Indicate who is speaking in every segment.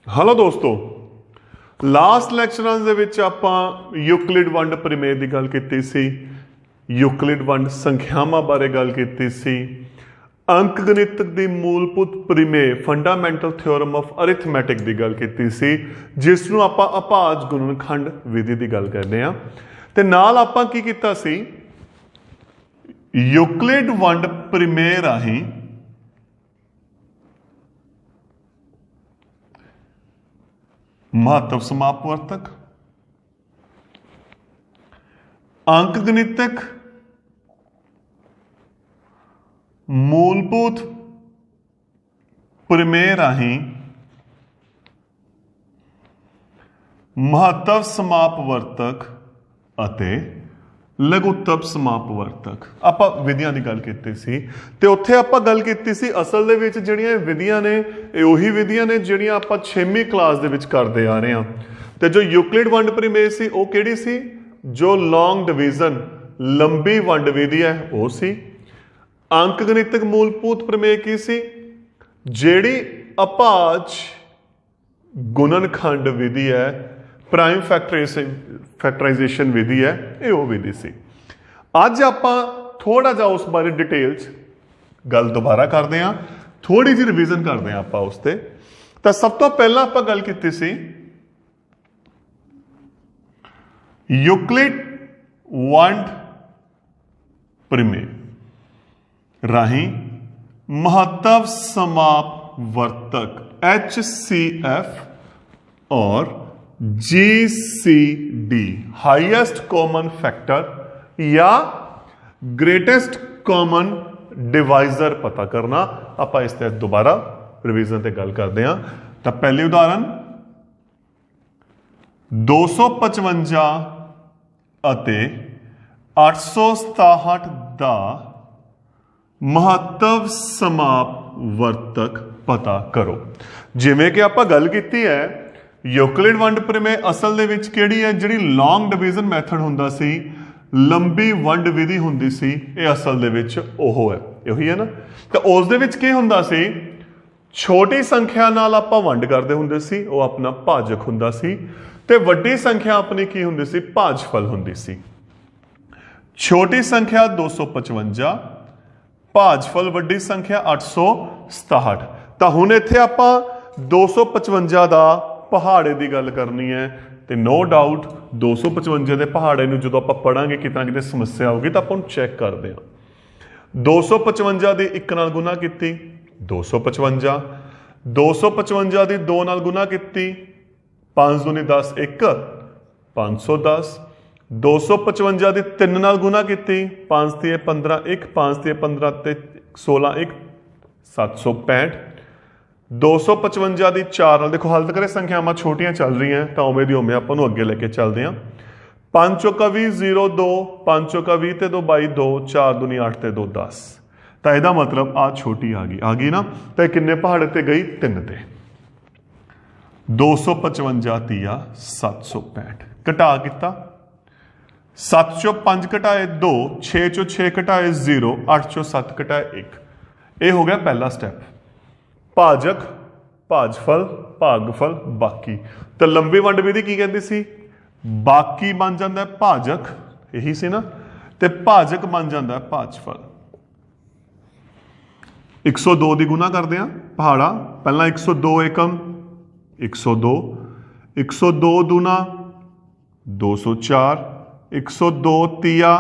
Speaker 1: Hello दोस्तों, last ਲੈਕਚਰਾਂ ਦੇ ਵਿੱਚ ਆਪਾਂ ਯੂਕਲਿਡ ਵੰਡ ਪ੍ਰਮੇय ਦੀ ਗੱਲ ਕੀਤੀ ਸੀ। ਯੂਕਲਿਡ ਵੰਡ ਸੰਖਿਆਵਾਂ ਬਾਰੇ ਗੱਲ ਕੀਤੀ ਸੀ। ਅੰਕ ਗਣਿਤ ਦੀ ਮੂਲਭੂਤ ਪ੍ਰਮੇय ਫੰਡਾਮੈਂਟਲ ਥਿਓਰਮ ਆਫ ਅਰਿਥਮੈਟਿਕ ਦੀ ਗੱਲ ਕੀਤੀ ਸੀ, ਜਿਸ ਨੂੰ ਆਪਾਂ ਅਭਾਜ ਗੁਣਨਖੰਡ ਵਿਧੀ ਦੀ ਗੱਲ ਕਰਦੇ ਹਾਂ। ਤੇ ਨਾਲ ਆਪਾਂ ਕੀ ਕੀਤਾ ਸੀ, ਯੂਕਲਿਡ ਵੰਡ ਪ੍ਰਮੇय ਰਾਹੀਂ महत्व समापवर्तक, अंक गणितक मूलभूत प्रमेय राਹੀਂ महत्व समापवर्तक ਅਤੇ ਲਘੁਤਮ ਸਮਾਪਵਰਤਕ ਆਪਾਂ ਵਿਧੀਆਂ ਦੀ ਗੱਲ ਕੀਤੀ ਸੀ। ਤੇ ਉੱਥੇ ਆਪਾਂ ਗੱਲ ਕੀਤੀ ਸੀ ਅਸਲ ਦੇ ਵਿੱਚ ਜਿਹੜੀਆਂ ਵਿਧੀਆਂ ਨੇ ਇਹ ਉਹੀ ਵਿਧੀਆਂ ਨੇ ਜਿਹੜੀਆਂ ਆਪਾਂ 6ਵੀਂ ਕਲਾਸ ਦੇ ਵਿੱਚ ਕਰਦੇ ਆ ਰਹੇ ਹਾਂ। ਤੇ ਜੋ ਯੂਕਲਿਡ ਵੰਡ ਪ੍ਰਮੇय ਸੀ ਉਹ ਕਿਹੜੀ ਸੀ, ਜੋ ਲੌਂਗ ਡਿਵੀਜ਼ਨ ਲੰਬੀ ਵੰਡ ਵਿਧੀ ਹੈ ਉਹ ਸੀ। ਅੰਕ ਗਣਿਤਕ ਮੂਲਭੂਤ ਪ੍ਰਮੇय ਕੀ ਸੀ, ਜਿਹੜੀ ਅਭਾਜ ਗੁਣਨਖੰਡ ਵਿਧੀ ਹੈ, ਪ੍ਰਾਈਮ ਫੈਕਟਰਾਈਜ਼ੇਸ਼ਨ ਵਿਧੀ ਹੈ, ਇਹ ਉਹ ਵਿਧੀ ਸੀ। ਅੱਜ ਆਪਾਂ ਥੋੜਾ ਜਿਹਾ ਉਸ ਬਾਰੇ ਡਿਟੇਲ 'ਚ ਗੱਲ ਦੁਬਾਰਾ ਕਰਦੇ ਹਾਂ, ਥੋੜੀ ਜਿਹੀ ਰਿਵੀਜ਼ਨ ਕਰਦੇ ਹਾਂ ਆਪਾਂ ਉਸ ਤੇ। ਤਾਂ ਸਭ ਤੋਂ ਪਹਿਲਾਂ ਆਪਾਂ ਗੱਲ ਕੀਤੀ ਸੀ ਯੂਕਲਿਡ ਵੰਡ ਪ੍ਰਮੇय ਰਾਹੀਂ महत्व समापवर्तक HCF और GCD हाईएस्ट कॉमन फैक्टर या ग्रेटेस्ट कॉमन डिवाइजर पता करना। आप इस तहत दोबारा रिवीजन ते गल करते हैं। तो पहली उदाहरण 255 ਅਤੇ 867 ਦਾ महत्व समापवर्तक पता करो। जिवें कि आपां गल कीती है ਯੂਕਲਿਡ ਵੰਡ ਪ੍ਰਮੇय ਅਸਲ ਦੇ ਵਿੱਚ ਕਿਹੜੀ ਹੈ, ਜਿਹੜੀ ਲੌਂਗ ਡਿਵੀਜ਼ਨ ਮੈਥਡ ਹੁੰਦਾ ਸੀ, ਲੰਬੀ ਵੰਡ ਵਿਧੀ ਹੁੰਦੀ ਸੀ, ਇਹ ਅਸਲ ਦੇ ਵਿੱਚ ਉਹ ਹੈ, ਇਹੀ ਹੈ ਨਾ। ਤਾਂ ਉਸ ਦੇ ਵਿੱਚ ਕੀ ਹੁੰਦਾ ਸੀ, ਛੋਟੀ ਸੰਖਿਆ ਨਾਲ ਆਪਾਂ ਵੰਡ ਕਰਦੇ ਹੁੰਦੇ ਸੀ, ਉਹ ਆਪਣਾ ਭਾਜਕ ਹੁੰਦਾ ਸੀ। ਤੇ ਵੱਡੀ ਸੰਖਿਆ ਆਪਣੀ ਕੀ ਹੁੰਦੀ ਸੀ, ਭਾਜਫਲ ਹੁੰਦੀ ਸੀ। ਛੋਟੀ ਸੰਖਿਆ 255, ਭਾਜਫਲ ਵੱਡੀ ਸੰਖਿਆ 867। ਤਾਂ ਹੁਣ ਇੱਥੇ ਆਪਾਂ 255 ਦਾ ਪਹਾੜੇ ਦੀ ਗੱਲ ਕਰਨੀ ਹੈ। ਤੇ ਨੋ ਡਾਊਟ 255 ਦੇ ਪਹਾੜੇ ਨੂੰ ਜਦੋਂ ਆਪਾਂ ਪੜਾਂਗੇ ਕਿਤੇ ਕਿਤੇ ਸਮੱਸਿਆ ਆਊਗੀ ਤਾਂ ਆਪਾਂ ਨੂੰ ਚੈੱਕ ਕਰਦੇ ਹਾਂ। 255 ਦੀ 1 ਨਾਲ ਗੁਣਾ ਕੀਤੀ 255, 255 ਦੀ 2 ਨਾਲ ਗੁਣਾ ਕੀਤੀ 5 ਦੂਣੀ 10 1 510, 255 ਦੀ 3 ਨਾਲ ਗੁਣਾ ਕੀਤੀ 5 ਤੀਏ 15 1 5 ਤੀਏ 15 ਤੇ 16 1 765। 255 ਦੀ 4 ਨਾਲ ਦੇਖੋ ਹੱਲ ਕਰੇ, ਸੰਖਿਆਵਾਂ ਛੋਟੀਆਂ ਚੱਲ ਰਹੀਆਂ ਤਾਂ ਉਵੇਂ ਦੀ ਉਵੇਂ ਆਪਾਂ ਨੂੰ ਅੱਗੇ ਲੈ ਕੇ ਚੱਲਦੇ ਹਾਂ। 5 ਚੌਕਾ 20 0 2, 5 ਚੌਕਾ 20 ਤੇ 2 22 2, 4 ਦੂਣੀ 8 ਤੇ 2 10। ਤਾਂ ਇਹਦਾ ਮਤਲਬ ਆ ਛੋਟੀ ਆ ਗਈ ਨਾ। ਤਾਂ ਕਿੰਨੇ ਪਹਾੜੇ ਤੇ ਗਈ, 3 ਤੇ। 255 ਤੀਆ 765 ਘਟਾ ਕੀਤਾ, 7 ਚੋਂ 5 ਘਟਾਏ 2, 6 ਚੋਂ 6 ਘਟਾਏ 0, 8 ਚੋਂ 7 ਘਟਾਏ 1। ਇਹ ਹੋ ਗਿਆ ਪਹਿਲਾ ਸਟੈਪ। ਭਾਜਕ, ਭਾਜਫਲ, ਭਾਗਫਲ, ਬਾਕੀ। ਤਾਂ ਲੰਬੀ ਵੰਡ ਵਿਧੀ ਕੀ ਕਹਿੰਦੀ ਸੀ, ਬਾਕੀ ਬਣ ਜਾਂਦਾ ਭਾਜਕ, ਇਹੀ ਸੀ ਨਾ, ਤੇ ਭਾਜਕ ਬਣ ਜਾਂਦਾ ਭਾਜਫਲ। 102 ਦੀ ਗੁਣਾ ਕਰਦੇ ਆ ਪਹਾੜਾ, ਪਹਿਲਾਂ 102 ਏਕਮ 102, 102 ਦੂਣਾ 204, 102 ਤੀਆ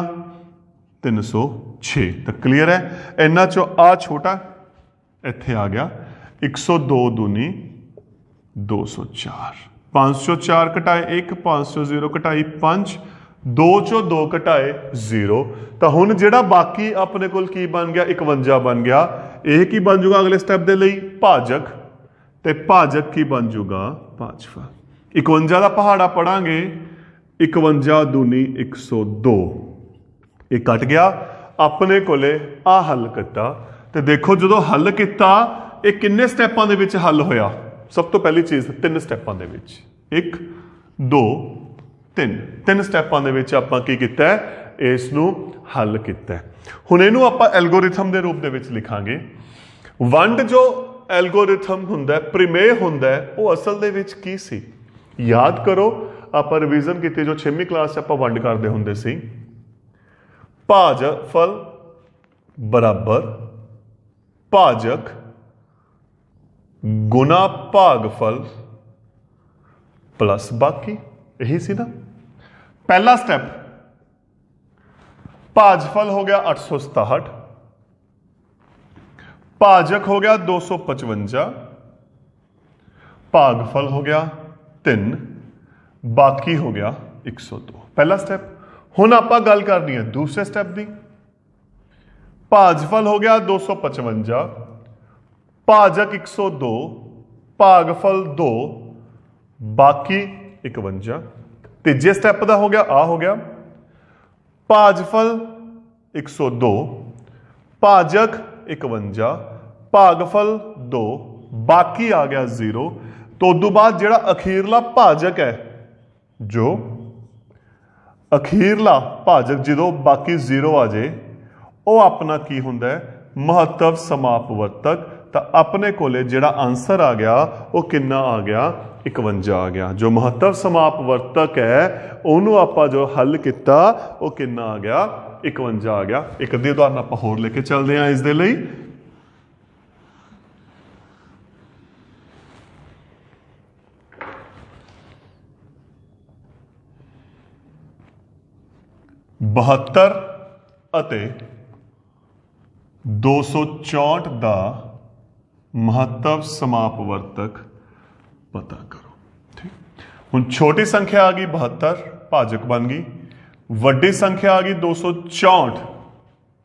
Speaker 1: 306। ਤਾਂ ਕਲੀਅਰ ਹੈ। ਇਹਨਾਂ ਚੋਂ ਆ ਛੋਟਾ ਇੱਥੇ ਆ ਗਿਆ 102 ਦੂਣੀ 204, 5 ਚੋਂ 4 ਘਟਾਏ 1, 5 ਚੋਂ 0 ਘਟਾਈ 5, 2 ਚੋਂ 2 ਘਟਾਏ 0। ਤਾਂ ਹੁਣ ਜਿਹੜਾ ਬਾਕੀ ਆਪਣੇ ਕੋਲ ਕੀ ਬਣ ਗਿਆ, 51 ਬਣ ਗਿਆ। ਇਹ ਕੀ ਬਣ ਜੂਗਾ ਅਗਲੇ ਸਟੈਪ ਦੇ ਲਈ, ਭਾਜਕ, ਤੇ ਭਾਜਕ ਕੀ ਬਣ ਜੂਗਾ, ਭਾਜਫਲ। 51 ਦਾ ਪਹਾੜਾ ਪੜਾਂਗੇ 51 ਦੂਣੀ 102, ਇਹ ਕੱਟ ਗਿਆ। ਆਪਣੇ ਕੋਲੇ ਆ ਹੱਲ ਕੀਤਾ। ਤੇ ਦੇਖੋ ਜਦੋਂ ਹੱਲ ਕੀਤਾ ਇਹ ਕਿੰਨੇ ਸਟੈਪਾਂ ਦੇ ਵਿੱਚ ਹੱਲ ਹੋਇਆ। ਸਭ ਤੋਂ ਪਹਿਲੀ ਚੀਜ਼ 3 ਸਟੈਪਾਂ ਦੇ ਵਿੱਚ, 1 2 3, 3 ਸਟੈਪਾਂ ਦੇ ਵਿੱਚ ਆਪਾਂ ਕੀ ਕੀਤਾ, ਇਸ ਨੂੰ ਹੱਲ ਕੀਤਾ। ਹੁਣ ਇਹਨੂੰ ਆਪਾਂ ਐਲਗੋਰਿਥਮ ਦੇ ਰੂਪ ਦੇ ਵਿੱਚ ਲਿਖਾਂਗੇ। ਵੰਡ ਜੋ ਐਲਗੋਰਿਥਮ ਹੁੰਦਾ, ਪ੍ਰਮੇय ਹੁੰਦਾ, ਉਹ ਅਸਲ ਦੇ ਵਿੱਚ ਕੀ ਸੀ? ਯਾਦ ਕਰੋ, ਆਪਾਂ ਰਿਵੀਜ਼ਨ ਕੀਤੀ ਜੋ 6ਵੀਂ ਕਲਾਸ 'ਚ ਆਪਾਂ ਵੰਡ ਕਰਦੇ ਹੁੰਦੇ ਸੀ। ਭਾਜਫਲ ਬਰਾਬਰ ਭਾਜਕ ਗੁਣਾ ਭਾਗਫਲ ਪਲੱਸ ਬਾਕੀ, ਇਹੀ ਸੀ ਨਾ। ਪਹਿਲਾ ਸਟੈਪ, ਭਾਜਫਲ ਹੋ ਗਿਆ 867, ਭਾਜਕ ਹੋ ਗਿਆ 255, ਭਾਗਫਲ ਹੋ ਗਿਆ 3, ਬਾਕੀ ਹੋ ਗਿਆ 102। ਪਹਿਲਾ ਸਟੈਪ। ਹੁਣ ਆਪਾਂ ਗੱਲ ਕਰਨੀ ਹੈ ਦੂਸਰੇ ਸਟੈਪ ਦੀ। ਭਾਜਫਲ ਹੋ ਗਿਆ 255, ਭਾਜਕ 102, ਭਾਗਫਲ 2, ਬਾਕੀ 51। ਤੀਜੇ ਸਟੈਪ ਦਾ ਹੋ ਗਿਆ, ਆ ਹੋ ਗਿਆ ਭਾਜਫਲ 102, ਭਾਜਕ 51, ਭਾਗਫਲ 2, ਬਾਕੀ ਆ ਗਿਆ 0। ਤੋਂ ਉਦੋਂ ਬਾਅਦ ਜਿਹੜਾ ਅਖੀਰਲਾ ਭਾਜਕ ਹੈ, ਜੋ ਅਖੀਰਲਾ ਭਾਜਕ ਜਦੋਂ ਬਾਕੀ 0 ਆ ਜੇ, ਉਹ ਆਪਣਾ ਕੀ ਹੁੰਦਾ ਹੈ? ਮਹੱਤਵ ਸਮਾਪਵਰਤਕ। ਤਾਂ ਆਪਣੇ ਕੋਲੇ ਜਿਹੜਾ ਆਨਸਰ ਆ ਗਿਆ ਉਹ ਕਿੰਨਾ ਆ ਗਿਆ? 51 ਆ ਗਿਆ। ਜੋ ਮਹੱਤਵ ਸਮਾਪਵਰਤਕ ਹੈ ਉਹਨੂੰ ਆਪਾਂ ਜੋ ਹੱਲ ਕੀਤਾ ਉਹ ਕਿੰਨਾ ਆ ਗਿਆ? 51 ਆ ਗਿਆ। ਇੱਕ ਅੱਧੀ ਉਦਾਹਰਨ ਆਪਾਂ ਹੋਰ ਲੈ ਕੇ ਚੱਲਦੇ ਹਾਂ ਇਸ ਦੇ ਲਈ। ਬਹੱਤਰ ਅਤੇ 264 ਦਾ ਮਹੱਤਵ ਸਮਾਪਵਰਤਕ ਪਤਾ ਕਰੋ। ਠੀਕ, ਹੁਣ ਛੋਟੀ ਸੰਖਿਆ ਆ ਗਈ 72, ਭਾਜਕ ਬਣ ਗਈ। ਵੱਡੀ ਸੰਖਿਆ ਆ ਗਈ 264,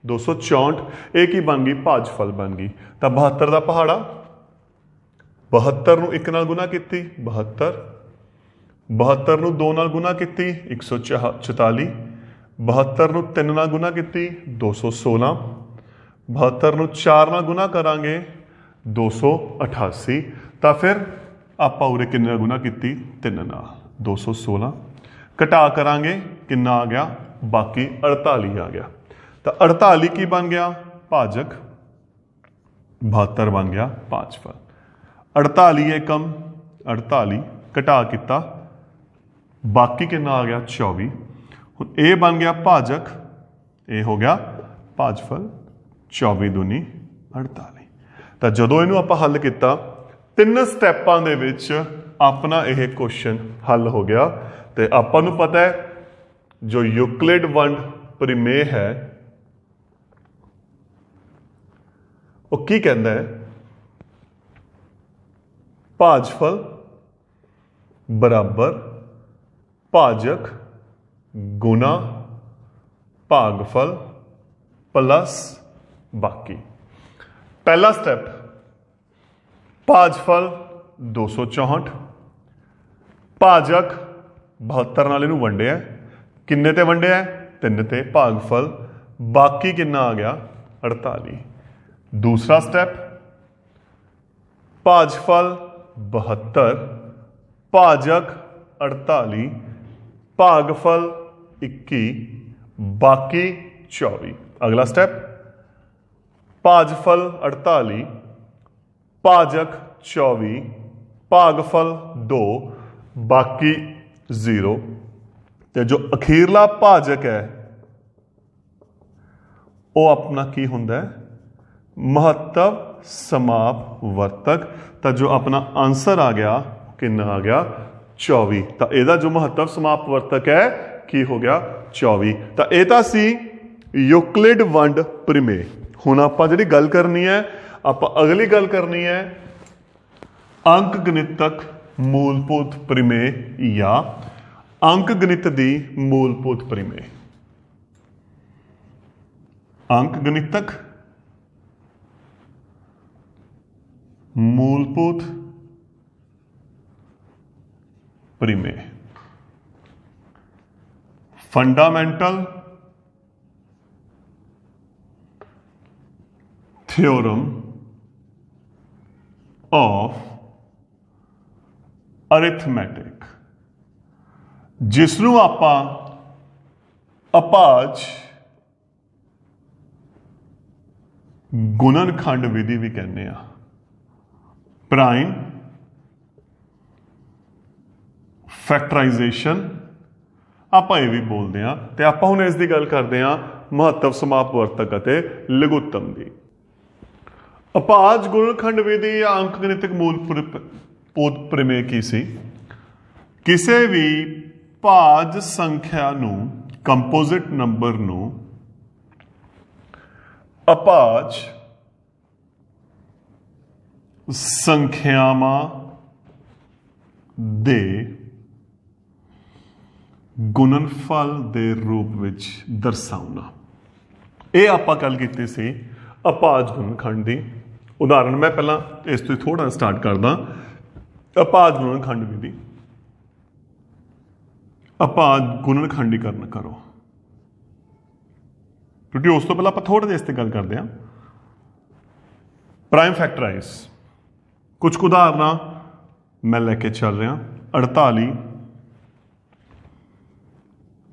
Speaker 1: 264 ਇਹ ਕੀ ਬਣ ਗਈ? ਭਾਜਫਲ ਬਣ ਗਈ। ਤਾਂ 72 ਦਾ ਪਹਾੜਾ, 72 ਨੂੰ 1 ਨਾਲ ਗੁਣਾ ਕੀਤੀ 72, 72 ਨੂੰ 2 ਨਾਲ ਗੁਣਾ ਕੀਤੀ 144, 72 ਨੂੰ 3 ਨਾਲ ਗੁਣਾ ਕੀਤੀ 216, 72 ਨੂੰ 4 ਨਾਲ ਗੁਣਾ ਕਰਾਂਗੇ 288। ਤਾਂ ਫਿਰ ਆਪਾਂ ਉਰੇ ਕਿੰਨੇ ਨਾਲ ਗੁਣਾ ਕੀਤੀ? 3 ਨਾਲ, 216। ਘਟਾ ਕਰਾਂਗੇ ਕਿੰਨਾ ਆ ਗਿਆ? ਬਾਕੀ 48 ਆ ਗਿਆ। ਤਾਂ 48 ਕੀ ਬਣ ਗਿਆ? ਭਾਜਕ। 72 ਬਣ ਗਿਆ ਭਾਜਫਲ। 48 ਏਕਮ 48, ਘਟਾ ਕੀਤਾ, ਬਾਕੀ ਕਿੰਨਾ ਆ ਗਿਆ? 24। ਹੁਣ ਇਹ ਬਣ ਗਿਆ ਭਾਜਕ, ਇਹ ਹੋ ਗਿਆ ਭਾਜਫਲ। 24 ਦੂਣੀ 48। ਤਾਂ ਜਦੋਂ ਇਹਨੂੰ ਆਪਾਂ ਹੱਲ ਕੀਤਾ, 3 ਸਟੈਪਾਂ ਦੇ ਵਿੱਚ ਆਪਣਾ ਇਹ ਕੁਐਸਚਨ ਹੱਲ ਹੋ ਗਿਆ। ਤੇ ਆਪਾਂ ਨੂੰ ਪਤਾ ਹੈ ਜੋ ਯੂਕਲਿਡ ਵੰਡ ਪ੍ਰਮੇय ਹੈ ਉਹ ਕੀ ਕਹਿੰਦਾ ਹੈ? ਭਾਜਫਲ ਬਰਾਬਰ ਭਾਜਕ ਗੁਣਾ ਭਾਗਫਲ ਪਲੱਸ ਬਾਕੀ। ਪਹਿਲਾ ਸਟੈਪ, ਭਾਜਫਲ 264, ਭਾਜਕ 72 ਨਾਲ ਇਹਨੂੰ ਵੰਡਿਆ, ਕਿੰਨੇ ਤੇ ਵੰਡਿਆ? 3 ਤੇ। ਭਾਗਫਲ ਬਾਕੀ ਕਿੰਨਾ ਆ ਗਿਆ? 48। ਦੂਸਰਾ ਸਟੈਪ, ਭਾਜਫਲ 72, ਭਾਜਕ 48, ਭਾਗਫਲ 21, ਬਾਕੀ 24। ਅਗਲਾ ਸਟੈਪ, ਭਾਜਫਲ 48, ਭਾਜਕ 24, ਭਾਗਫਲ 2, ਬਾਕੀ 0। ਤੇ ਜੋ ਅਖੀਰਲਾ ਭਾਜਕ ਹੈ ਉਹ ਆਪਣਾ ਕੀ ਹੁੰਦਾ ਹੈ? ਮਹੱਤਵ ਸਮਾਪਵਰਤਕ। ਤਾਂ ਜੋ ਆਪਣਾ ਆਨਸਰ ਆ ਗਿਆ ਕਿੰਨਾ ਆ ਗਿਆ? 24। ਤਾਂ ਇਹਦਾ ਜੋ ਮਹੱਤਵ ਸਮਾਪਵਰਤਕ ਹੈ ਕੀ ਹੋ ਗਿਆ? 24। ਤਾਂ ਇਹ ਤਾਂ ਸੀ ਯੂਕਲਿਡ ਵੰਡ ਪ੍ਰਮੇय। ਹੁਣ ਆਪਾਂ ਜਿਹੜੀ ਗੱਲ ਕਰਨੀ ਹੈ, ਆਪਾਂ ਅਗਲੀ ਗੱਲ ਕਰਨੀ ਹੈ ਅੰਕ ਗਣਿਤਕ ਮੂਲਭੂਤ ਪ੍ਰਮੇय ਜਾਂ ਅੰਕ ਗਣਿਤ ਦੀ ਮੂਲਭੂਤ ਪ੍ਰਮੇय। ਅੰਕ ਗਣਿਤਕ ਮੂਲਭੂਤ ਪ੍ਰਮੇय, फंडामेंटल थ्योरम ऑफ अरिथमैटिक, जिसनों आपां अपाज गुणनखंड विधि भी कहने आ। ਪ੍ਰਾਈਮ ਫੈਕਟਰਾਈਜ਼ੇਸ਼ਨ ਆਪਾਂ ਇਹ ਵੀ ਬੋਲਦੇ ਹਾਂ ਤੇ ਆਪਾਂ ਹੁਣ ਇਸ ਦੀ ਗੱਲ ਕਰਦੇ ਹਾਂ ਮਹੱਤਵ ਸਮਾਪਵਰਤਕ ਅਤੇ ਲਘੁੱਤਮ ਦੀ। ਅਭਾਜ ਗੁਣਨਖੰਡ ਵਿਧੀ ਜਾਂ ਅੰਕ ਗਣਿਤਕ ਮੂਲ ਪ੍ਰਮੇय ਕੀ ਸੀ? ਕਿਸੇ ਵੀ ਭਾਜ ਸੰਖਿਆ ਨੂੰ ਕੰਪੋਜ਼ਿਟ ਨੰਬਰ ਨੂੰ ਅਭਾਜ ਸੰਖਿਆਵਾਂ ਦੇ ਗੁਣਨਫਲ ਦੇ ਰੂਪ ਵਿੱਚ ਦਰਸਾਉਣਾ। ਇਹ ਆਪਾਂ ਗੱਲ ਕੀਤੀ ਸੀ ਅਭਾਜ ਗੁਣਨਖੰਡ ਦੀ। ਉਦਾਹਰਨ ਮੈਂ ਪਹਿਲਾਂ ਇਸ ਤੋਂ ਥੋੜਾ ਸਟਾਰਟ ਕਰਦਾ। ਅਭਾਜ ਗੁਣਨਖੰਡ ਵਿਧੀ, ਅਭਾਜ ਗੁਣਨਖੰਡੀਕਰਨ ਕਰੋ, ਕਿਉਂਕਿ ਉਸ ਤੋਂ ਪਹਿਲਾਂ ਆਪਾਂ ਥੋੜਾ ਜਿਹਾ ਇਸ ਤੇ ਗੱਲ ਕਰਦੇ ਹਾਂ। ਪ੍ਰਾਈਮ ਫੈਕਟਰਾਈਜ਼, ਕੁਝ ਉਦਾਹਰਨਾਂ ਮੈਂ ਲੈ ਕੇ ਚੱਲ ਰਿਹਾ। 48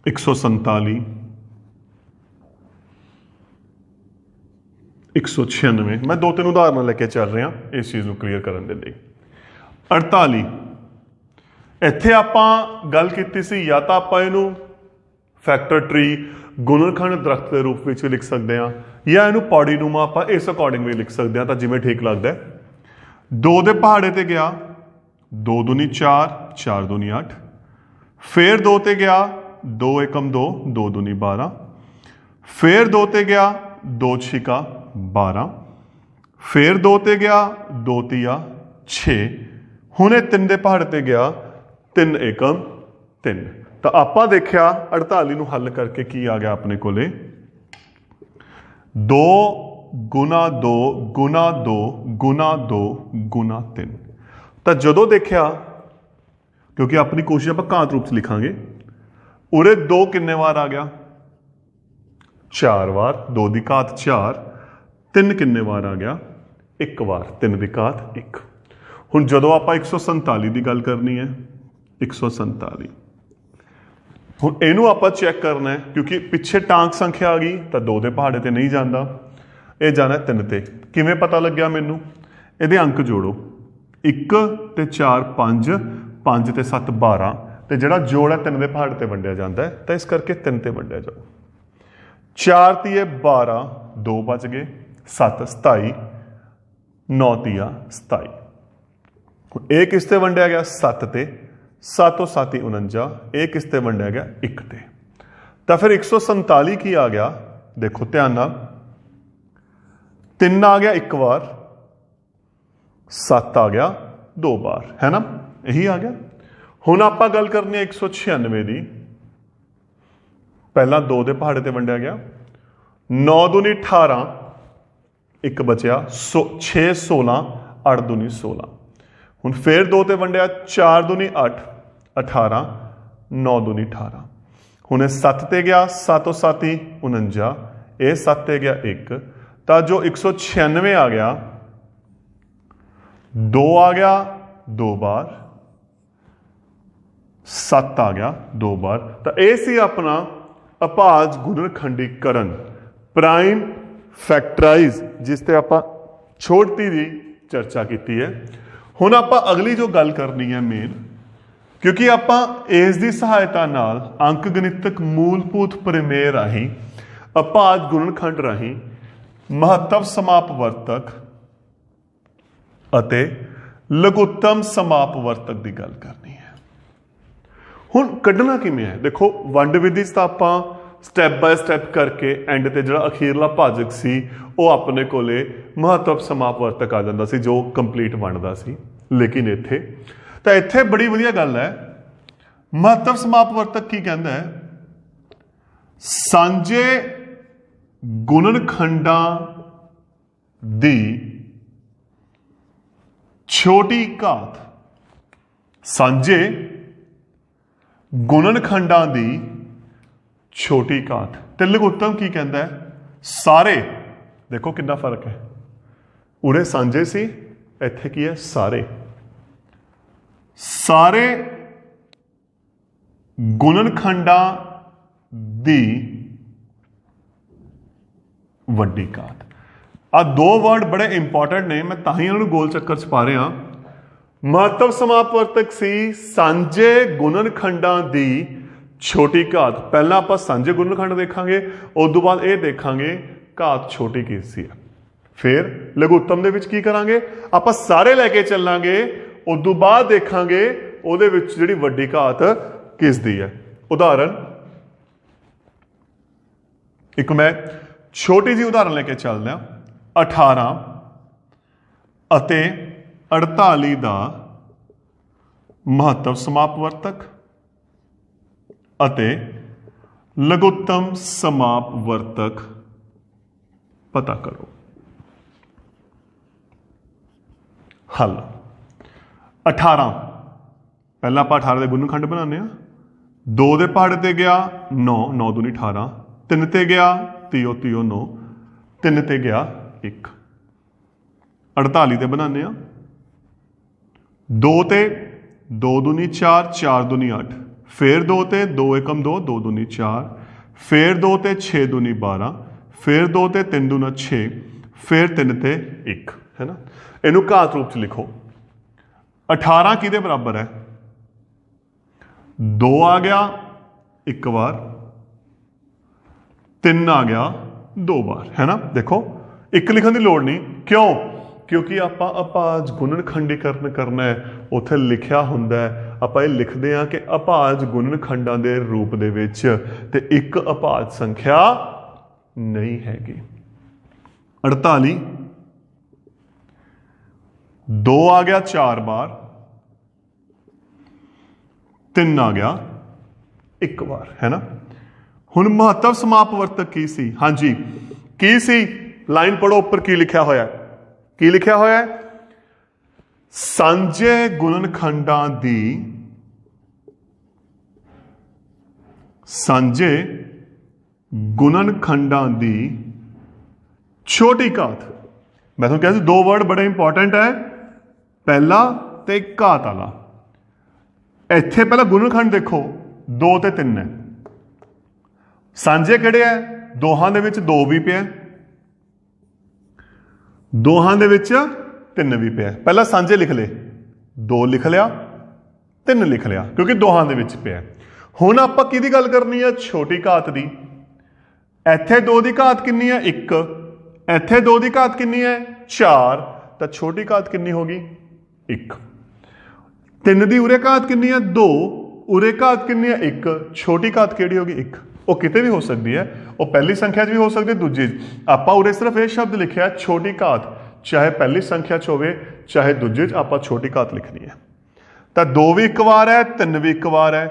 Speaker 1: 147 196, ਮੈਂ 2-3 ਉਦਾਹਰਨਾਂ ਲੈ ਕੇ ਚੱਲ ਰਿਹਾ ਇਸ ਚੀਜ਼ ਨੂੰ ਕਲੀਅਰ ਕਰਨ ਦੇ ਲਈ। 48 ਇੱਥੇ ਆਪਾਂ ਗੱਲ ਕੀਤੀ ਸੀ ਜਾਂ ਤਾਂ ਆਪਾਂ ਇਹਨੂੰ ਫੈਕਟਰ ਟਰੀ ਗੁਣਨਖੰਡ ਦਰਖਤ ਦੇ ਰੂਪ ਵਿੱਚ ਵੀ ਲਿਖ ਸਕਦੇ ਹਾਂ ਜਾਂ ਇਹਨੂੰ ਪੌੜੀਨੁਮਾ ਆਪਾਂ ਇਸ ਅਕੋਰਡਿੰਗ ਵੀ ਲਿਖ ਸਕਦੇ ਹਾਂ, ਤਾਂ ਜਿਵੇਂ ਠੀਕ ਲੱਗਦਾ ਹੈ। 2 ਦੇ ਪਹਾੜੇ ਤੇ ਗਿਆ, 2 ਦੂਣੀ 4, 4 ਦੂਣੀ 8, ਫਿਰ 2 ਤੇ ਗਿਆ, 2 ਏਕਮ 2, 2 ਦੂਣੀ 12, ਫਿਰ 2 ਤੇ ਗਿਆ, 2 ਛਿਕਾ 12, ਫਿਰ 2 ਤੇ ਗਿਆ, 2 ਤੀਆ 6, ਹੁਣ ਇਹ 3 ਦੇ ਪਹਾੜ ਤੇ ਗਿਆ, 3 ਏਕਮ 3। ਤਾਂ ਆਪਾਂ ਦੇਖਿਆ 48 ਨੂੰ ਹੱਲ ਕਰਕੇ ਕੀ ਆ ਗਿਆ ਆਪਣੇ ਕੋਲੇ 2 ਗੁਣਾ 2 ਗੁਣਾ 2 ਗੁਣਾ 2 ਗੁਣਾ 3। ਤਾਂ ਜਦੋਂ ਦੇਖਿਆ, ਕਿਉਂਕਿ ਆਪਣੀ ਕੋਸ਼ਿਸ਼ ਆਪਾਂ ਘਾਤ ਰੂਪ 'ਚ ਲਿਖਾਂਗੇ, ਉਰੇ 2 ਕਿੰਨੇ ਵਾਰ ਆ ਗਿਆ? 4 ਵਾਰ। 2 ਦੀ ਘਾਤ 4। 3 ਕਿੰਨੇ ਵਾਰ ਆ ਗਿਆ? 1 ਵਾਰ। 3 ਦੀ ਘਾਤ 1। ਹੁਣ ਜਦੋਂ ਆਪਾਂ 147 ਦੀ ਗੱਲ ਕਰਨੀ ਹੈ, 147, ਹੁਣ ਇਹਨੂੰ ਆਪਾਂ ਚੈੱਕ ਕਰਨਾ ਹੈ, ਕਿਉਂਕਿ ਪਿੱਛੇ ਟਾਂਕ ਸੰਖਿਆ ਆ ਗਈ ਤਾਂ 2 ਦੇ ਪਹਾੜੇ ਤੇ ਨਹੀਂ ਜਾਂਦਾ, ਇਹ ਜਾਣਾ 3 ਤੇ। ਕਿਵੇਂ ਪਤਾ ਲੱਗਿਆ ਮੈਨੂੰ? ਇਹਦੇ ਅੰਕ ਜੋੜੋ। 1 ਤੇ 4 5, 5 ਤੇ 7 12, ਤੇ ਜਿਹੜਾ ਜੋੜ ਹੈ 3 ਦੇ ਪਹਾੜੇ ਤੇ ਵੰਡਿਆ ਜਾਂਦਾ ਹੈ, ਤਾਂ ਇਸ ਕਰਕੇ 3 ਤੇ ਵੰਡਿਆ ਜਾਓ। 4 ਤੀਏ 12, 2 ਬਚ ਗਏ, 7 27, 9 ਤੀਆ 27। ਇਹ ਕਿਸ ਤੇ ਵੰਡਿਆ ਗਿਆ? 7 ਤੇ। 7 ਤੋਂ 7 49, ਇਹ ਕਿਸ ਤੇ ਵੰਡਿਆ ਗਿਆ? 1 ਤੇ। ਤਾਂ ਫਿਰ 147 ਕੀ ਆ ਗਿਆ? ਦੇਖੋ ਧਿਆਨ ਨਾਲ, 3 ਆ ਗਿਆ 1 ਵਾਰ, 7 ਆ ਗਿਆ 2 ਵਾਰ, ਹੈ ਨਾ? ਇਹੀ ਆ ਗਿਆ। ਹੁਣ ਆਪਾਂ ਗੱਲ ਕਰਨੀ ਹੈ 196 ਦੀ। ਪਹਿਲਾਂ 2 ਦੇ ਪਹਾੜੇ ਤੇ ਵੰਡਿਆ ਗਿਆ, 9 ਦੂਣੀ 18, 1 ਬਚਿਆ, 6 16, 8 ਦੂਣੀ 16। ਹੁਣ ਫੇਰ 2 ਤੇ ਵੰਡਿਆ, 4 ਦੂਣੀ 8, 18, 9 ਦੂਣੀ 18। ਹੁਣ ਇਹ 7 ਤੇ ਗਿਆ, 7 ਤੋਂ 7 49, ਇਹ 7 ਤੇ ਗਿਆ 1, ਤਾਂ ਜੋ 196 ਆ ਗਿਆ, 2 ਆ ਗਿਆ 2 ਬਾਰ, 7 ਆ ਗਿਆ 2 ਬਾਰ। ਤਾਂ ਇਹ ਸੀ ਆਪਣਾ ਅਭਾਜ ਗੁਣਨਖੰਡੀਕਰਨ, ਪ੍ਰਾਈਮ ਫੈਕਟਰਾਈਜ਼, ਜਿਸ ਤੇ ਆਪਾਂ ਛੋਟੀ ਦੀ ਚਰਚਾ ਕੀਤੀ ਹੈ। ਹੁਣ ਆਪਾਂ ਅਗਲੀ ਜੋ ਗੱਲ ਕਰਨੀ ਹੈ ਮੇਨ, ਕਿਉਂਕਿ ਆਪਾਂ ਇਸ ਦੀ ਸਹਾਇਤਾ ਨਾਲ ਅੰਕ ਗਣਿਤਕ ਮੂਲਭੂਤ ਪ੍ਰਮੇय ਰਾਹੀਂ, ਅਭਾਜ ਗੁਣਨਖੰਡ ਰਾਹੀਂ ਮਹੱਤਵ ਸਮਾਪਵਰਤਕ ਅਤੇ ਲਘੁੱਤਮ ਸਮਾਪਵਰਤਕ ਦੀ ਗੱਲ ਕਰਨੀ ਹੈ। ਹੁਣ ਕੱਢਣਾ ਕਿਵੇਂ ਹੈ? ਦੇਖੋ ਵੰਡ ਵਿਧੀ 'ਚ ਤਾਂ ਆਪਾਂ ਸਟੈਪ ਬਾਏ ਸਟੈਪ ਕਰਕੇ ਐਂਡ ਤੇ ਜਿਹੜਾ ਅਖੀਰਲਾ ਭਾਜਕ ਸੀ ਉਹ ਆਪਣੇ ਕੋਲੇ ਮਹੱਤਵ ਸਮਾਪਵਰਤਕ ਆ ਜਾਂਦਾ ਸੀ, ਜੋ ਕੰਪਲੀਟ ਬਣਦਾ ਸੀ। ਲੇਕਿਨ ਇੱਥੇ ਬੜੀ ਵਧੀਆ ਗੱਲ ਹੈ। ਮਹੱਤਵ ਸਮਾਪਵਰਤਕ ਕੀ ਕਹਿੰਦਾ ਹੈ? ਸਾਂਝੇ ਗੁਣਨਖੰਡਾਂ ਦੀ ਛੋਟੀ ਘਾਤ, ਸਾਂਝੇ ਗੁਣਨਖੰਡਾਂ ਦੀ ਛੋਟੀ ਘਾਤ। ਤੇ ਲਘੁੱਤਮ ਕੀ ਕਹਿੰਦਾ ਹੈ? ਸਾਰੇ। ਦੇਖੋ ਕਿੰਨਾ ਫਰਕ ਹੈ, ਉਰੇ ਸਾਂਝੇ ਸੀ, ਇੱਥੇ ਕੀ ਹੈ? ਸਾਰੇ। ਸਾਰੇ ਗੁਣਨਖੰਡਾਂ ਦੀ ਵੱਡੀ ਘਾਤ। ਆ 2 ਵਰਡ ਬੜੇ ਇੰਪੋਰਟੈਂਟ ਨੇ, ਮੈਂ ਤਾਂ ਹੀ ਇਹਨਾਂ ਨੂੰ ਗੋਲ ਚੱਕਰ 'ਚ ਪਾ ਰਿਹਾ। महत्व समापवर्तक सी सांझे गुणनखंडां दी छोटी घात। पहला आपां सांझे गुणनखंड देखांगे, उस तो बाद ये देखांगे घात छोटी किस दी है। फिर लघुत्तम दे विच की करांगे, आपां सारे लैके चलांगे, उस तो बाद देखांगे उहदे विच जिहड़ी वड्डी घात किस दी है। उदाहरण एक मैं छोटी जी उदाहरण लेके चलदा, 18 अते 48 दा महत्व समापवर्तक अते लघुत्तम समापवर्तक पता करो। हल 18 पहला आप 18 के गुणनखंड बनाने, 2 के पहाड़े ते गया 9, 9 दूनी 18, 3 ते गया 30 30 9, 3 ते गया 1, 48 ते बनाने, 2 ते 2 दूनी 4, 4 दूनी 8, फिर 2 ते 2 एकम 2, 2 दूनी 4, फिर 2 ते 6 दूनी 12, फिर 2 ते 3 दूना 6, फिर 3 ते 1, है ना। इनू घात रूप च लिखो। 18 किहदे बराबर है, 2 आ गया एक बार, 3 आ गया 2 बार, है ना। देखो एक लिखने की लोड़ नहीं, क्यों, क्योंकि आपां अभाज गुणनखंडीकरण करना है, उत्थे लिखिया हुंदा है, आपां ये लिखते हैं कि अभाज गुणनखंडां दे रूप दे विच ते एक अभाज संख्या नहीं हैगी। 48 2 आ गया 4 बार, 3 आ गया 1 बार, है ना। हुण महत्व समापवर्तक की सी, हाँ जी की सी, लाइन पढ़ो उपर की लिखा होया है, की लिखा होया है, सांझे गुणनखंडां दी सांझे गुणनखंडां दी छोटी घात। मैं तुहानूं कहा 2 वर्ड बड़े इंपॉर्टेंट है, पहला ते घात वाला। इत्थे पहला गुणनखंड देखो 2 ते 3 है, सांझे किहड़े है, दोहां दे विच 2 भी पिया, दोहां दे विच 3 भी पिया। पहला सांझे लिख ले, 2 लिख लिया, 3 लिख लिया, क्योंकि दोहां दे विच पिया। हुण आपां किहदी गल करनी है, छोटी घात दी। इत्थे 2 की घात कितनी है, 1, इत्थे 2 की घात कितनी है, 4, तो छोटी घात कितनी होगी, 1। 3 की उरे घात कितनी है, 2, उरे घात कितनी है, 1, छोटी घात किहड़ी होगी, 1। वो किते भी हो सकती है, वो पहली संख्या भी हो सकती है, दूजी। आपां उरे सिर्फ ये शब्द लिखिया छोटी घात, चाहे पहली संख्या च होवे चाहे दूजी, आपां छोटी घात लिखनी है। तो 2 भी 1 बार है, 3 भी 1 बार है,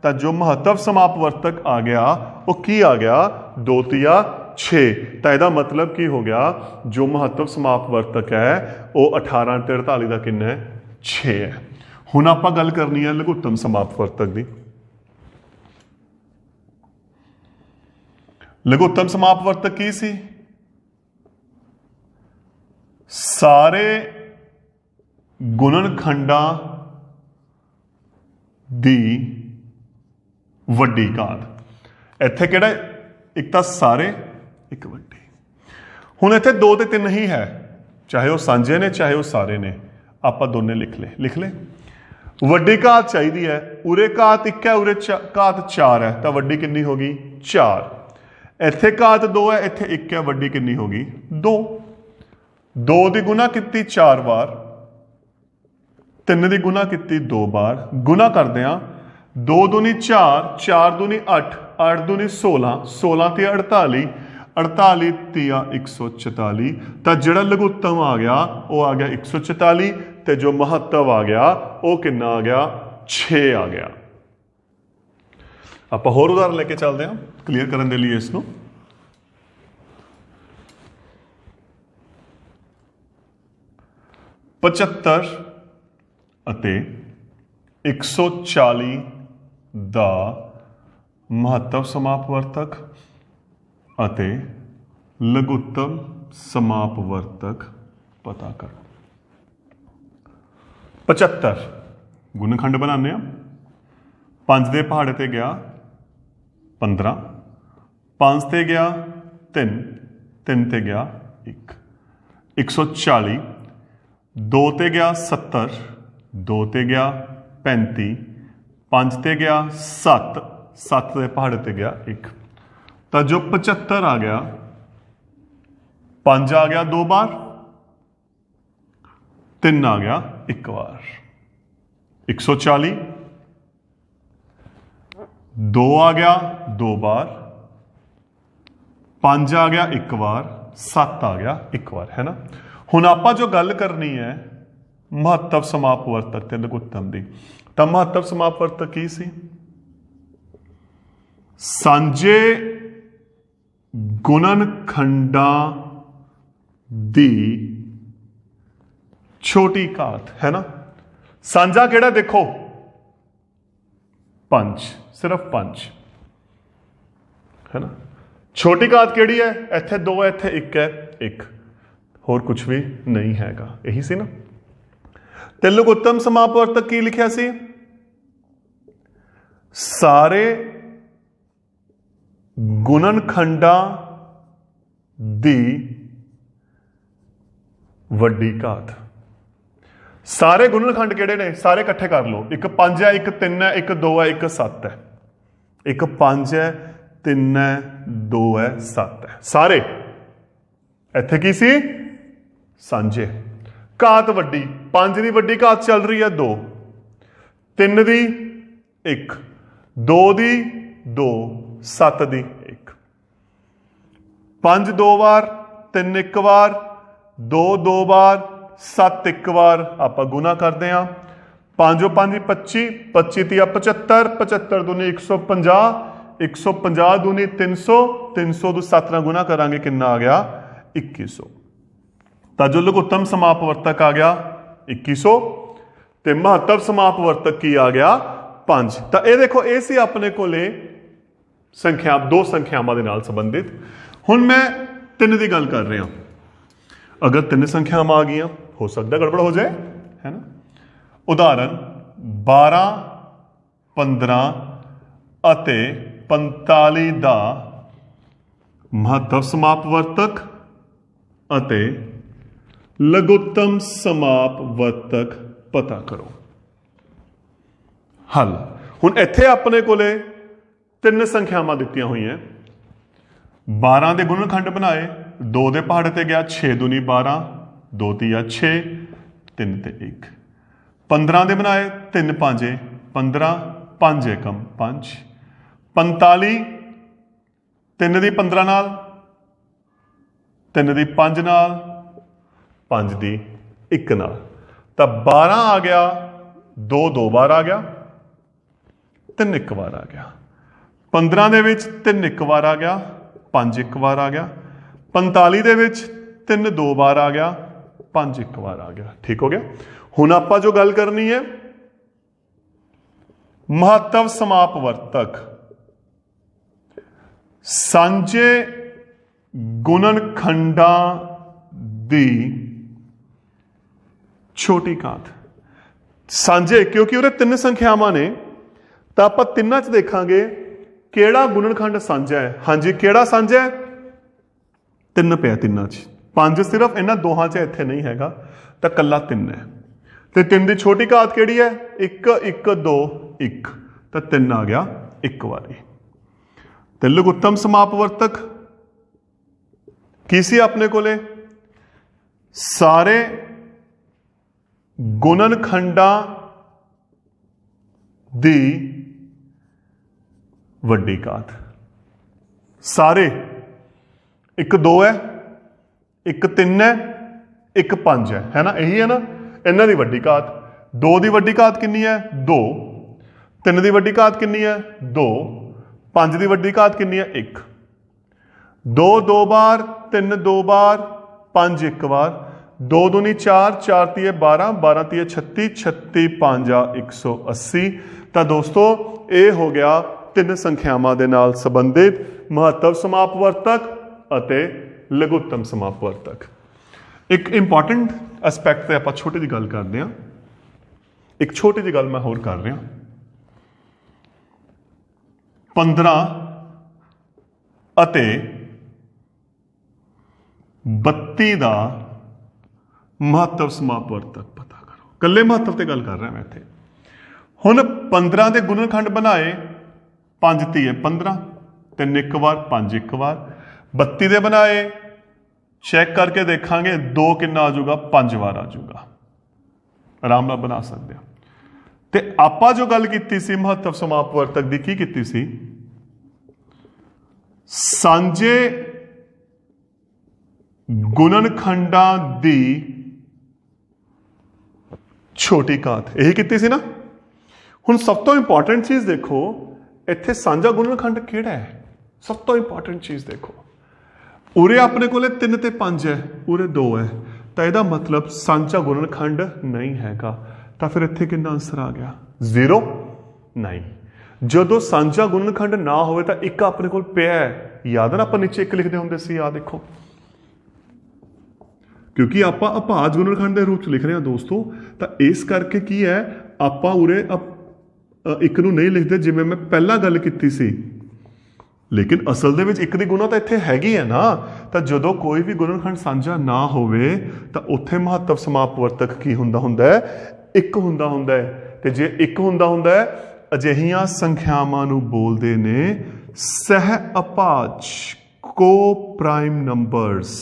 Speaker 1: तो जो महत्व समापवर्तक आ गया वो की आ गया, 2 तिया 6। तो यदा मतलब की हो गया, जो महत्व समापवर्तक है वो 18 ते 48 का कितना है, 6 है। हुण आपां गल करनी है लघुत्तम समापवर्तक की। लघुत्तम समापवर्तक की सी, सारे गुणनखंडां दी वड्डी घात। इत्थे किहड़ा, एक तो सारे, एक वड्डी। हुण इत्थे 2 ते 3 ही है, चाहे वो सांझे ने चाहे वो सारे ने, आपां दोने लिख ले। वड्डी घात चाहिए है, उरे घात 1 है, उरे घात 4 है, तो वड्डी कितनी होगी, 4। इत्थे घात 2 है, इत्थे 1 है, वड्डी कितनी होगी, 2। 2 की गुना की 4 बार, 3 की गुना की 2 बार, गुना करते हैं 2 दूनी 4, 4 दूनी 8, 8 दूनी 16, 16 ते 48, 48 तिया 144। तो जिहड़ा लघुत्तम आ गया वो आ गया 144, तो जो महत्व आ गया वो कितना आ गया, 6 आ गया। आप होर उदाहरण लेके चलते हैं क्लीयर करने के लिए इसको। 75 ਅਤੇ 140 ਦਾ महत्व समापवर्तक ਅਤੇ लघुत्तम समापवर्तक पता करो। 75 गुणनखंड बनाने, 5 के पहाड़े ते गया 15, 5 ते गया 3, 3 ते गया 1, 140, 2 ते गया 70, 2 ਤੇ ਗਿਆ 35, 5 ਤੇ ਗਿਆ 7, 7 ਦੇ ਪਹਾੜੇ ਤੇ ਗਿਆ 1, ਤਾਂ ਜੋ 75 ਆ ਗਿਆ 5 ਆ ਗਿਆ 2 ਬਾਰ, 3 आ गया 1 बार, 140, 2 आ गया 2 बार, 5 आ गया 1 बार, 7 आ गया 1 बार, है ना। हुण आपां जो गल करनी है महत्तव समापवर्तक ते लघुत्तम दी, तां महत्तव समापवर्तक की सी? सांझे गुणनखंडां दी छोटी घात, है ना। सांझा केड़ा देखो 5, सिर्फ 5, है ना। छोटी घात केड़ी है? इत्थे 2 है, इत्थे 1 है, 1, होर कुछ भी नहीं हैगा, यही सी ना। ते लघुत्तम समापवर्तक की लिखिया सी? सारे गुणनखंडां दी वड्डी घात। सारे गुणनखंड किहड़े ने? सारे इकट्ठे कर लो। 1 5 है, 1 3 है, 1 2 है, 1 7 है, 1 5 है, 3 है, 2 है, 7 है, सारे इत्थे की सी? सांझे। घात वड्डी, 5 दी वड्डी घात चल रही है 2, 3 दी 1, 2 दी 2, 7 दी 1, 5 2 बार, 3 1 बार, 2 2 बार, 7 1 बार आपां गुना करते हैं। 5 5 25, 25 तिया 75, 75 दूनी 150, 150 दूनी 300, 300 दू 7 नाल गुना करांगे कितना आ गया? 2100। तां जो लघुत्तम समापवर्तक आ गया 2100 ते महत्तव समापवर्तक की आ गया 5। तां ये देखो ये सी अपने कोले संख्या, 2 संख्यावां दे नाल संबंधित। हुण मैं 3 दी गल कर रहा, अगर 3 संख्यावां आ गई हो सकता गड़बड़ हो जाए, है ना। उदाहरण 12 15 अते 45 दा महत्तव समापवर्तक अते लघुत्तम समापवर्तक पता करो। हल हुण इत्थे अपने कोले 3 संख्यावां दित्तियां होईयां। 12 दे गुणनखंड बनाए, 2 दे पहाड़े ते गया 6 दूनी 12, 2 तिया 6, 3 ते 1। 15 दे बनाए, 3 5 15, 5 एकम 5, 45, 3 दी 15 नाल, 3 दी 5 नाल, 5 दी 1 नाल, तां 12 आ गया, 2 2 बार आ गया, 3 1 बार आ गया। 15 दे विच 3 1 बार आ गया, 5 1 बार आ गया। 45 दे विच 3 2 बार आ गया, 5 1 बार आ गया। ठीक हो गया। हुण आपां जो गल करनी है महत्तव समापवर्तक सांझे गुणनखंडां दी छोटी घात। सांझे क्योंकि उहदे 3 संख्यावां ने, तां आपां तिन्नां च देखांगे किहड़ा गुणनखंड सांझा है। हाँ जी, किहड़ा सांझा है? 3 पिया तिन्नां च, 5 सिर्फ इन्हां दोहां च इत्थे नहीं हैगा, तां कल्ला 3 है। ते 3 दी छोटी घात किहड़ी है? 1 1 2 1, तां 3 आ गया 1 वारी। ते लघुत्तम समापवर्तक की सी अपने कोले? सारे गुणनखंडां दी वड्डी घात। सारे 1 2 है, 1 3 है, 1 5 है ना, यही है ना। इन्हां दी वड्डी घात, 2 दी वड्डी घात कितनी है? 2, 3 दी वड्डी घात कितनी है? 2, 5 दी वड्डी घात कितनी है? 1, 2 2 बार, 3 2 बार, 5 1 बार, 2 दूनी 4, 4 तिये 12, 12 तिये 36, 36 5 180। तो दोस्तों ये हो गया 3 संख्यावां दे नाल संबंधित महत्तव समापवर्तक अते लघुत्तम समापवर्तक। एक इंपॉर्टेंट एस्पैक्ट ते आपां छोटी जी गल करते हैं। एक छोटी जी गल मैं होर कर रहा, 15 अते 32 दा महत्तव समापवर्तक पता करो। ਕੱਲੇ ਮਹੱਤਵ ਤੇ ਗੱਲ ਕਰ ਰਿਹਾ ਮੈਂ ਇੱਥੇ। ਹੁਣ 15 ਦੇ ਗੁਣਨਖੰਡ ਬਣਾਏ, 5 ਤੀਏ 15, 3 ਇੱਕ ਵਾਰ, 5 ਇੱਕ ਵਾਰ। 32 ਦੇ ਬਣਾਏ, ਚੈੱਕ ਕਰਕੇ ਦੇਖਾਂਗੇ 2 ਕਿੰਨਾ ਆ ਜਾਊਗਾ, 5 ਵਾਰ ਆ ਜਾਊਗਾ। ਆਰਾਮ ਨਾਲ ਬਣਾ ਸਕਦੇ ਹਾਂ। ਤੇ ਆਪਾਂ ਜੋ ਗੱਲ ਕੀਤੀ ਸੀ ਮਹੱਤਵ ਸਮਾਪਵਰਤਕ ਦੀ, ਕੀ ਕੀਤੀ ਸੀ? ਸਾਂਝੇ ਗੁਣਨਖੰਡਾਂ ਦੀ ਛੋਟੀ ਘਾਤ, ਇਹੀ ਕੀਤੀ ਸੀ ਨਾ। ਹੁਣ ਸਭ ਤੋਂ ਇੰਪੋਰਟੈਂਟ ਚੀਜ਼ ਦੇਖੋ, ਇੱਥੇ ਸਾਂਝਾ ਗੁਣਨਖੰਡ ਕਿਹੜਾ ਹੈ? ਸਭ ਤੋਂ ਇੰਪੋਰਟੈਂਟ ਚੀਜ਼ ਦੇਖੋ, ਉਰੇ ਆਪਣੇ ਕੋਲੇ 3 ਤੇ 5 ਹੈ, ਉਰੇ 2 ਹੈ, ਤਾਂ ਇਹਦਾ ਮਤਲਬ ਸਾਂਝਾ ਗੁਣਨਖੰਡ ਨਹੀਂ ਹੈਗਾ। ਤਾਂ ਫਿਰ ਇੱਥੇ ਕਿੰਨਾ ਆਂਸਰ ਆ ਗਿਆ? 0 ਨਹੀਂ। ਜਦੋਂ ਸਾਂਝਾ ਗੁਣਨਖੰਡ ਨਾ ਹੋਵੇ ਤਾਂ ਇੱਕ ਆਪਣੇ ਕੋਲ ਪਿਆ ਹੈ, ਯਾਦ ਨਾ ਆਪਾਂ ਨੀਚੇ 1 ਲਿਖਦੇ ਹੁੰਦੇ ਸੀ, ਆ ਦੇਖੋ, ਕਿਉਂਕਿ ਆਪਾਂ ਅਭਾਜ ਗੁਣਨਖੰਡ ਦੇ ਰੂਪ ਚ ਲਿਖ ਰਹੇ ਹਾਂ ਦੋਸਤੋ। ਤਾਂ ਇਸ ਕਰਕੇ ਕੀ ਹੈ, ਆਪਾਂ ਉਰੇ ਇੱਕ ਨੂੰ ਨਹੀਂ ਲਿਖਦੇ ਜਿਵੇਂ ਮੈਂ ਪਹਿਲਾਂ ਗੱਲ ਕੀਤੀ ਸੀ, ਲੇਕਿਨ ਅਸਲ ਦੇ ਵਿੱਚ ਇੱਕ ਦੀ ਗੁਣਾ ਤਾਂ ਇੱਥੇ ਹੈਗੀ ਹੈ ਨਾ। ਤਾਂ ਜਦੋਂ ਕੋਈ ਵੀ ਗੁਣਨਖੰਡ ਸਾਂਝਾ ਨਾ ਹੋਵੇ ਤਾਂ ਉੱਥੇ ਮਹੱਤਵ ਸਮਾਪਵਰਤਕ ਕੀ ਹੁੰਦਾ ਹੈ? 1 ਹੁੰਦਾ ਹੈ। ਤੇ ਜੇ 1 ਹੁੰਦਾ ਹੈ, ਅਜਿਹੀਆਂ ਸੰਖਿਆਵਾਂ ਨੂੰ ਬੋਲਦੇ ਨੇ ਸਹਿ ਅਭਾਜ, ਕੋ ਪ੍ਰਾਈਮ ਨੰਬਰਸ।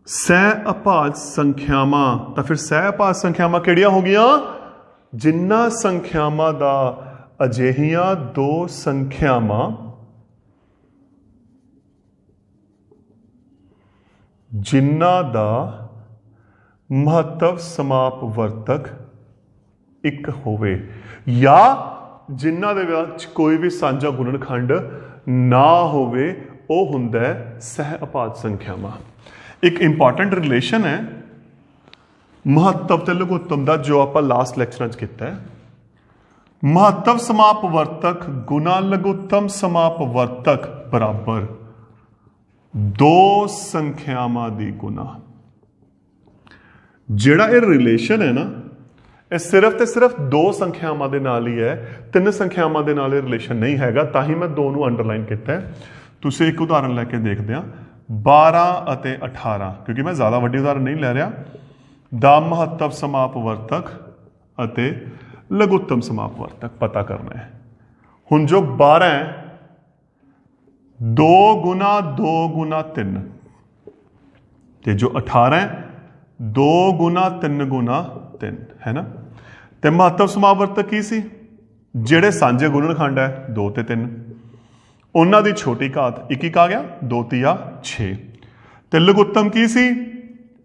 Speaker 1: ਸਹਿ ਅਭਾਜ ਸੰਖਿਆਵਾਂ, ਤਾਂ ਫਿਰ ਸਹਿ ਅਭਾਜ ਸੰਖਿਆਵਾਂ ਕਿਹੜੀਆਂ ਹੋ ਗਈਆਂ? ਜਿਨ੍ਹਾਂ ਸੰਖਿਆਵਾਂ ਦਾ ਅਜਿਹੀਆਂ 2 ਸੰਖਿਆਵਾਂ ਜਿਨ੍ਹਾਂ ਦਾ ਮਹੱਤਵ ਸਮਾਪਵਰਤਕ 1 ਹੋਵੇ, ਜਾਂ ਜਿਨ੍ਹਾਂ ਦੇ ਵਿੱਚ ਕੋਈ ਵੀ ਸਾਂਝਾ ਗੁਣਨਖੰਡ ਨਾ ਹੋਵੇ, ਉਹ ਹੁੰਦਾ ਹੈ ਸਹਿ ਅਭਾਜ ਸੰਖਿਆਵਾਂ। ਇੱਕ ਇੰਪੋਰਟੈਂਟ ਰਿਲੇਸ਼ਨ ਹੈ ਮਹੱਤਵ ਤੇ ਲਘੁੱਤਮ ਦਾ, ਜੋ ਆਪਾਂ ਲਾਸਟ ਲੈਕਚਰਾਂ 'ਚ ਕੀਤਾ ਹੈ। ਮਹੱਤਵ ਸਮਾਪਵਰਤਕ ਗੁਣਾ ਲਘੁੱਤਮ ਸਮਾਪਵਰਤਕ ਬਰਾਬਰ 2 ਸੰਖਿਆਵਾਂ ਦੀ ਗੁਣਾ। ਜਿਹੜਾ ਇਹ ਰਿਲੇਸ਼ਨ ਹੈ ਨਾ, ਇਹ ਸਿਰਫ ਤੇ ਸਿਰਫ 2 ਸੰਖਿਆਵਾਂ ਦੇ ਨਾਲ ਹੀ ਹੈ, 3 ਸੰਖਿਆਵਾਂ ਦੇ ਨਾਲ ਇਹ ਰਿਲੇਸ਼ਨ ਨਹੀਂ ਹੈਗਾ। ਤਾਂ ਹੀ ਮੈਂ 2 ਨੂੰ ਅੰਡਰਲਾਈਨ ਕੀਤਾ ਹੈ। ਤੁਸੀਂ ਇੱਕ ਉਦਾਹਰਨ ਲੈ ਕੇ ਦੇਖਦੇ ਹਾਂ, 12 ਅਤੇ 18, ਕਿਉਂਕਿ ਮੈਂ ਜ਼ਿਆਦਾ ਵੱਡੀ ਉਦਾਹਰਨ ਨਹੀਂ ਲੈ ਰਿਹਾ, ਦਾ ਮਹੱਤਵ ਸਮਾਪਵਰਤਕ ਅਤੇ ਲਘੁੱਤਮ ਸਮਾਪਵਰਤਕ ਪਤਾ ਕਰਨਾ ਹੈ। ਹੁਣ ਜੋ 12 ਹੈ, 2 ਗੁਣਾ 2 ਗੁਣਾ 3, ਤੇ ਜੋ 18 ਹੈ, 2 ਗੁਣਾ 3 ਗੁਣਾ 3 ਹੈ ਨਾ। ਤੇ ਮਹੱਤਵ ਸਮਾਪਵਰਤਕ ਕੀ ਸੀ? ਜਿਹੜੇ ਸਾਂਝੇ ਗੁਣਨਖੰਡ ਹੈ 2 ਤੇ 3, ਉਹਨਾਂ ਦੀ ਛੋਟੀ ਘਾਤ 1 ਆ ਗਿਆ, 2 ਤੀਆ 6। ਤੇ ਲਘੁੱਤਮ ਕੀ ਸੀ?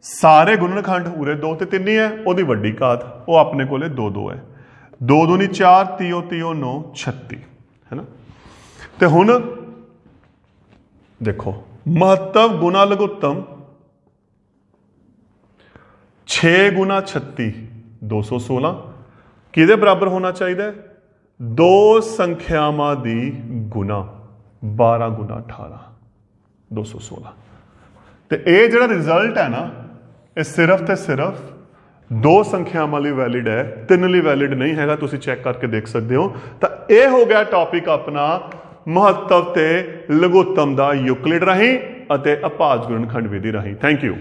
Speaker 1: ਸਾਰੇ ਗੁਣਨਖੰਡ ਉਰੇ 2 ਤੇ 3 ਹੀ ਹੈ, ਉਹਦੀ ਵੱਡੀ ਘਾਤ, ਉਹ ਆਪਣੇ ਕੋਲੇ 2 2 ਹੈ। 2 ਦੂਣੀ 4, ਤੀਓ 9, 36 ਹੈ ਨਾ। ਤੇ ਹੁਣ ਦੇਖੋ, ਮਹੱਤਵ ਗੁਣਾ ਲਘੁੱਤਮ 6 ਗੁਣਾ 36 216 ਕਿਹਦੇ ਬਰਾਬਰ ਹੋਣਾ ਚਾਹੀਦਾ ਹੈ? 2 ਸੰਖਿਆਵਾਂ ਦੀ ਗੁਣਾ, 12 ਗੁਣਾ 18 216। ਤੇ ਇਹ ਜਿਹੜਾ ਰਿਜ਼ਲਟ ਹੈ ਨਾ, ਇਹ ਸਿਰਫ ਤੇ ਸਿਰਫ 2 ਸੰਖਿਆਵਾਂ ਲਈ ਵੈਲਿਡ ਹੈ, 3 ਲਈ ਵੈਲਿਡ ਨਹੀਂ ਹੈਗਾ। ਤੁਸੀਂ ਚੈੱਕ ਕਰਕੇ ਦੇਖ ਸਕਦੇ ਹੋ। ਤਾਂ ਇਹ ਹੋ ਗਿਆ ਟੌਪਿਕ ਆਪਣਾ ਮਹੱਤਵ ਤੇ ਲਘੁੱਤਮ ਦਾ ਯੂਕਲਿਡ ਰਾਹੀਂ ਅਤੇ ਅਭਾਜ ਗੁਣਨਖੰਡ ਵਿਧੀ ਰਾਹੀਂ। Thank you.